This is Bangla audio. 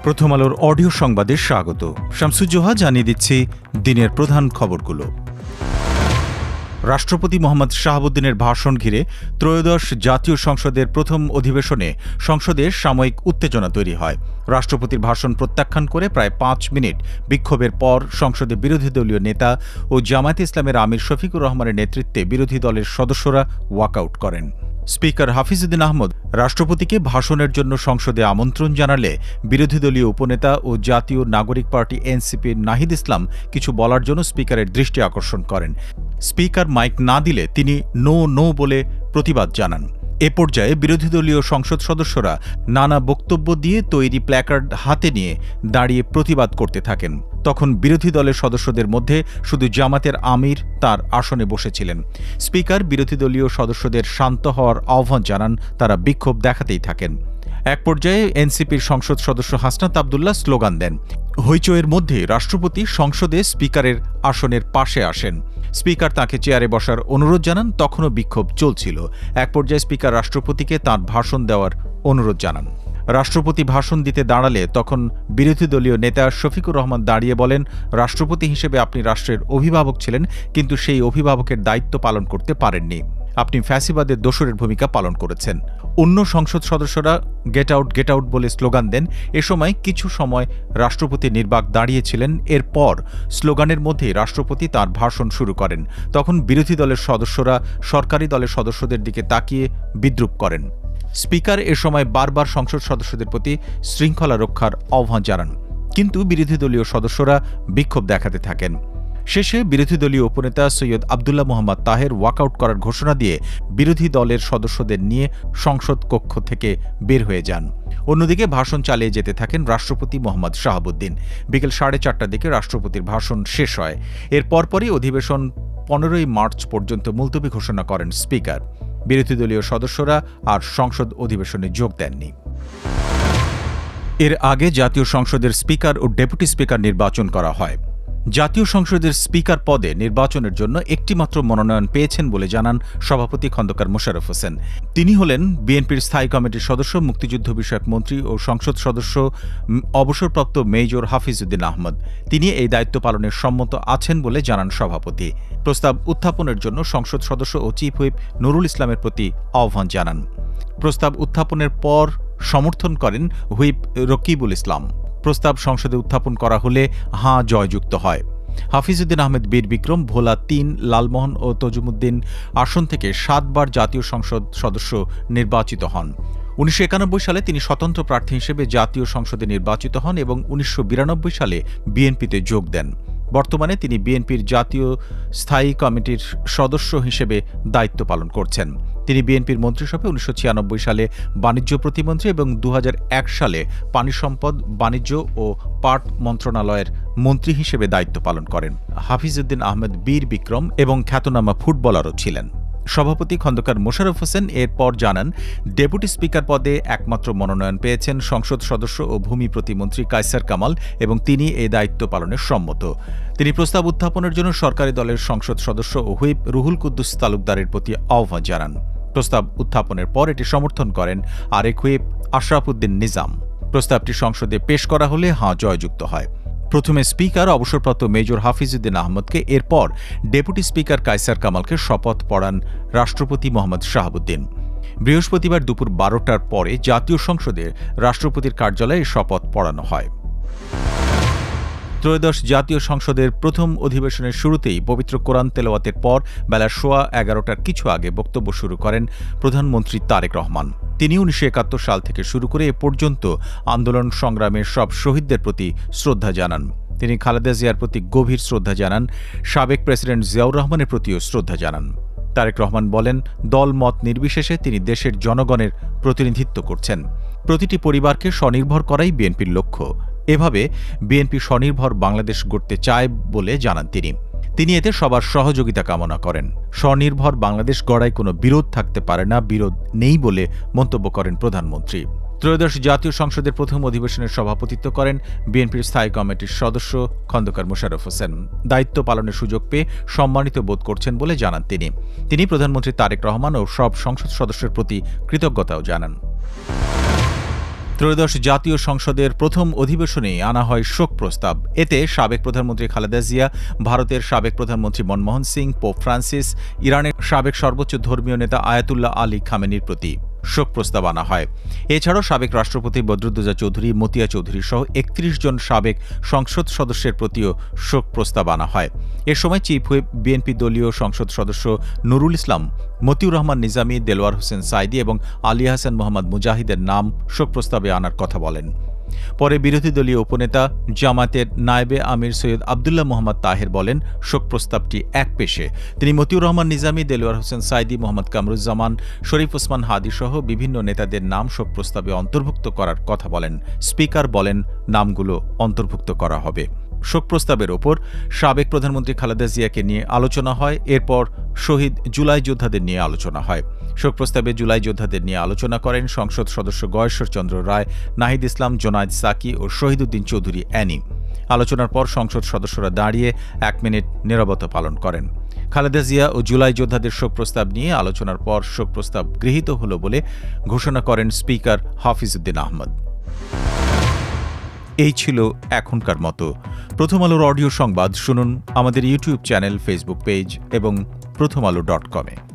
প্রথম আলোর অডিও সংবাদে স্বাগত। শামসুজ্জোহা জানিয়ে দিচ্ছি দিনের প্রধান খবরগুলো। রাষ্ট্রপতি মোহাম্মদ শাহাবুদ্দিনের ভাষণ ঘিরে ত্রয়োদশ জাতীয় সংসদের প্রথম অধিবেশনে সংসদে সাময়িক উত্তেজনা তৈরি হয়। রাষ্ট্রপতির ভাষণ প্রত্যাখ্যান করে প্রায় ৫ মিনিট বিক্ষোভের পর সংসদে বিরোধী দলীয় নেতা ও জামায়াতে ইসলামের আমির শফিকুর রহমানের নেতৃত্বে বিরোধী দলের সদস্যরা ওয়াকআউট করেন। স্পিকার হাফিজউদ্দিন আহমদ রাষ্ট্রপতিকে ভাষণের জন্য সংসদে আমন্ত্রণ জানালে বিরোধী দলীয় উপনেতা ও জাতীয় নাগরিক পার্টি এনসিপির নাহিদ ইসলাম কিছু বলার জন্য স্পিকারের দৃষ্টি আকর্ষণ করেন। স্পিকার মাইক না দিলে তিনি নো বলে প্রতিবাদ জানান। এ পর্যায়ে বিরোধী দলীয় সংসদ সদস্যরা নানা বক্তব্য দিয়ে তৈরি প্ল্যাকার্ড হাতে নিয়ে দাঁড়িয়ে প্রতিবাদ করতে থাকেন। তখন বিরোধী দলের সদস্যদের মধ্যে শুধু জামাতের আমির তার আসনে বসেছিলেন। স্পিকার বিরোধী দলীয় সদস্যদের শান্ত হওয়ার আহ্বান জানান, তারা বিক্ষোভ দেখাতেই থাকেন। এক পর্যায়ে এনসিপির সংসদ সদস্য হাসনাত আবদুল্লাহ স্লোগান দেন। হইচইয়ের মধ্যে রাষ্ট্রপতি সংসদে স্পিকারের আসনের পাশে আসেন। স্পিকার তাঁকে চেয়ারে বসার অনুরোধ জানান। তখনও বিক্ষোভ চলছিল। এক পর্যায়ে স্পিকার রাষ্ট্রপতিকে তাঁর ভাষণ দেওয়ার অনুরোধ জানান। রাষ্ট্রপতি ভাষণ দিতে দাঁড়ালে তখন বিরোধী দলীয় নেতা শফিকুর রহমান দাঁড়িয়ে বলেন, রাষ্ট্রপতি হিসেবে আপনি রাষ্ট্রের অভিভাবক ছিলেন, কিন্তু সেই অভিভাবকের দায়িত্ব পালন করতে পারেননি। আপনি ফ্যাসিবাদের দোসরের ভূমিকা পালন করেছেন। অন্য সংসদ সদস্যরা গেট আউট বলে স্লোগান দেন। এ সময় কিছু সময় রাষ্ট্রপতি নির্বাক দাঁড়িয়েছিলেন। এরপর স্লোগানের মধ্যেই রাষ্ট্রপতি তাঁর ভাষণ শুরু করেন। তখন বিরোধী দলের সদস্যরা সরকারি দলের সদস্যদের দিকে তাকিয়ে বিদ্রূপ করেন। স্পিকার এ সময় বারবার সংসদ সদস্যদের প্রতি শৃঙ্খলা রক্ষার আহ্বান জানান, কিন্তু বিরোধী দলীয় সদস্যরা বিক্ষোভ দেখাতে থাকেন। শেষে বিরোধী দলীয় উপনেতা সৈয়দ আবদুল্লাহ মোহাম্মদ তাহের ওয়াকআউট করার ঘোষণা দিয়ে বিরোধী দলের সদস্যদের নিয়ে সংসদ কক্ষ থেকে বের হয়ে যান। অন্যদিকে ভাষণ চালিয়ে যেতে থাকেন রাষ্ট্রপতি মোহাম্মদ শাহাবুদ্দিন। বিকেল 4:30টার দিকে রাষ্ট্রপতির ভাষণ শেষ হয়। এর পরপরই অধিবেশন 15ই মার্চ পর্যন্ত মুলতবি ঘোষণা করেন স্পিকার। বিরোধী দলীয় সদস্যরা আর সংসদ অধিবেশনে যোগ দেননি। এর আগে জাতীয় সংসদের স্পিকার ও ডেপুটি স্পিকার নির্বাচন করা হয়। জাতীয় সংসদের স্পিকার পদে নির্বাচনের জন্য একটিমাত্র মনোনয়ন পেয়েছেন বলে জানান সভাপতি খন্দকার মোশাররফ হোসেন। তিনি হলেন বিএনপির স্থায়ী কমিটির সদস্য, মুক্তিযুদ্ধ বিষয়ক মন্ত্রী ও সংসদ সদস্য অবসরপ্রাপ্ত মেজর হাফিজউদ্দিন আহমদ। তিনি এই দায়িত্ব পালনের সম্মত আছেন বলে জানান সভাপতি। প্রস্তাব উত্থাপনের জন্য সংসদ সদস্য ও চিফ হুইপ নুরুল ইসলামের প্রতি আহ্বান জানান। প্রস্তাব উত্থাপনের পর সমর্থন করেন হুইপ রকিবুল ইসলাম। প্রস্তাব সংসদে উত্থাপন করা হলে হাঁ জয়যুক্ত হয়। হাফিজউদ্দিন আহমেদ বীর বিক্রম ভোলা ৩, লালমোহন ও তজুমুদ্দিন আসন থেকে 7 বার জাতীয় সংসদ সদস্য নির্বাচিত হন। 1991 সালে তিনি স্বতন্ত্র প্রার্থী হিসেবে জাতীয় সংসদে নির্বাচিত হন এবং 1992 সালে বিএনপিতে যোগ দেন। বর্তমানে তিনি বিএনপির জাতীয় স্থায়ী কমিটির সদস্য হিসেবে দায়িত্ব পালন করছেন। তিনি বিএনপির মন্ত্রিসভায় 1996 সালে বাণিজ্য প্রতিমন্ত্রী এবং 2001 সালে পানি সম্পদ, বাণিজ্য ও পাট মন্ত্রণালয়ের মন্ত্রী হিসেবে দায়িত্ব পালন করেন। হাফিজউদ্দিন আহমেদ বীর বিক্রম এবং খ্যাতনামা ফুটবলারও ছিলেন। সভাপতি খন্দকার মোশাররফ হোসেন এরপর জানান, ডেপুটি স্পিকার পদে একমাত্র মনোনয়ন পেয়েছেন সংসদ সদস্য ও ভূমি প্রতিমন্ত্রী কায়সার কামাল এবং তিনি এই দায়িত্ব পালনে সম্মত। তিনি প্রস্তাব উত্থাপনের জন্য সরকারি দলের সংসদ সদস্য ও হুইপ রুহুল কুদ্দুস তালুকদারের প্রতি আহ্বান জানান। প্রস্তাব উত্থাপনের পর এটি সমর্থন করেন আরেক হুইপ আশরাফ উদ্দিন নিজাম। প্রস্তাবটি সংসদে পেশ করা হলে হাঁ জয়যুক্ত হয়। প্রথমে স্পিকার অবসরপ্রাপ্ত মেজর হাফিজউদ্দিন আহমদকে, এরপর ডেপুটি স্পিকার কায়সার কামালকে শপথ পড়ান রাষ্ট্রপতি মোহাম্মদ শাহাবুদ্দিন। বৃহস্পতিবার দুপুর 12টার পরে জাতীয় সংসদে রাষ্ট্রপতির কার্যালয়ে শপথ পড়ানো হয়। ত্রয়োদশ জাতীয় সংসদের প্রথম অধিবেশনের শুরুতেই পবিত্র কোরআন তেলাওয়াতের পর বেলা 11:15টার কিছু আগে বক্তব্য শুরু করেন প্রধানমন্ত্রী তারেক রহমান। তিনি 1971 সাল থেকে শুরু করে এ পর্যন্ত আন্দোলন সংগ্রামের সব শহীদদের প্রতি শ্রদ্ধা জানান। তিনি খালেদা জিয়ার প্রতি গভীর শ্রদ্ধা জানান। সাবেক প্রেসিডেন্ট জিয়াউর রহমানের প্রতিও শ্রদ্ধা জানান। তারেক রহমান বলেন, দল মত নির্বিশেষে তিনি দেশের জনগণের প্রতিনিধিত্ব করছেন। প্রতিটি পরিবারকে স্বনির্ভর করাই বিএনপির লক্ষ্য। এভাবে বিএনপি স্বনির্ভর বাংলাদেশ গড়তে চায় বলে জানান তিনি এতে সবার সহযোগিতা কামনা করেন। স্বনির্ভর বাংলাদেশ গড়ায় কোনো বিরোধ থাকতে পারে না, বিরোধ নেই বলে মন্তব্য করেন প্রধানমন্ত্রী। ত্রয়োদশ জাতীয় সংসদের প্রথম অধিবেশনের সভাপতিত্ব করেন বিএনপির স্থায়ী কমিটির সদস্য খন্দকার মোশাররফ হোসেন। দায়িত্ব পালনের সুযোগ পেয়ে সম্মানিত বোধ করছেন বলে জানান তিনি প্রধানমন্ত্রী তারেক রহমান ও সব সংসদ সদস্যের প্রতি কৃতজ্ঞতাও জানান। ত্রয়োদশ জাতীয় সংসদের প্রথম অধিবেশনে আনা হয় শোক প্রস্তাব। এতে সাবেক প্রধানমন্ত্রী খালেদা জিয়া, ভারতের সাবেক প্রধানমন্ত্রী মনমোহন সিং, পোপ ফ্রান্সিস, ইরানের সাবেক সর্বোচ্চ ধর্মীয় নেতা আয়াতুল্লাহ আলী খামেনির প্রতি শোক প্রস্তাব আনা হয়। এছাড়াও সাবেক রাষ্ট্রপতি বদরুদ্দোজা চৌধুরী, মতিয়া চৌধুরী সহ ৩১ জন সাবেক সংসদ সদস্যের প্রতিও শোক প্রস্তাব আনা হয়। এ সময় চিফ হুইপ, বিএনপি দলীয় সংসদ সদস্য নুরুল ইসলাম, মতিউর রহমান নিজামী, দেলোয়ার হোসেন সাইদি এবং আলী হাসান মোহাম্মদ মুজাহিদের নাম শোক প্রস্তাবে আনার কথা বলেন। পরে বিরোধী দলীয় উপনেতা জামাতের নায়েবে আমির সৈয়দ আবদুল্লাহ মোহাম্মদ তাহের বলেন, শোক প্রস্তাবটি একপেশে। তিনি মতিউর রহমান নিজামী, দেলোয়ার হোসেন সাইদি, মোহাম্মদ কামরুজ্জামান, শরীফ ওসমান হাদি সহ বিভিন্ন নেতাদের নাম শোক প্রস্তাবে অন্তর্ভুক্ত করার কথা বলেন। স্পিকার বলেন, নামগুলো অন্তর্ভুক্ত করা হবে। শোক প্রস্তাবের ওপর সাবেক প্রধানমন্ত্রী খালেদা জিয়াকে নিয়ে আলোচনা হয়। এরপর শহীদ জুলাই যোদ্ধাদের নিয়ে আলোচনা হয়। শোক প্রস্তাবে জুলাই যোদ্ধাদের নিয়ে আলোচনা করেন সংসদ সদস্য গয়েশ্বর চন্দ্র রায়, নাহিদ ইসলাম, জোনায়েদ সাকি ও শহীদউদ্দিন চৌধুরী অ্যানি। আলোচনার পর সংসদ সদস্যরা দাঁড়িয়ে ১ মিনিট নীরবতা পালন করেন। খালেদা জিয়া ও জুলাই যোদ্ধাদের শোক প্রস্তাব নিয়ে আলোচনার পর শোক প্রস্তাব গৃহীত হল বলে ঘোষণা করেন স্পিকার হাফিজউদ্দিন আহমদ। এই ছিল এখনকার মতো। প্রথম আলোর অডিও সংবাদ শুনুন আমাদের ইউটিউব চ্যানেল, ফেসবুক পেজ এবং prothomalo.com-এ।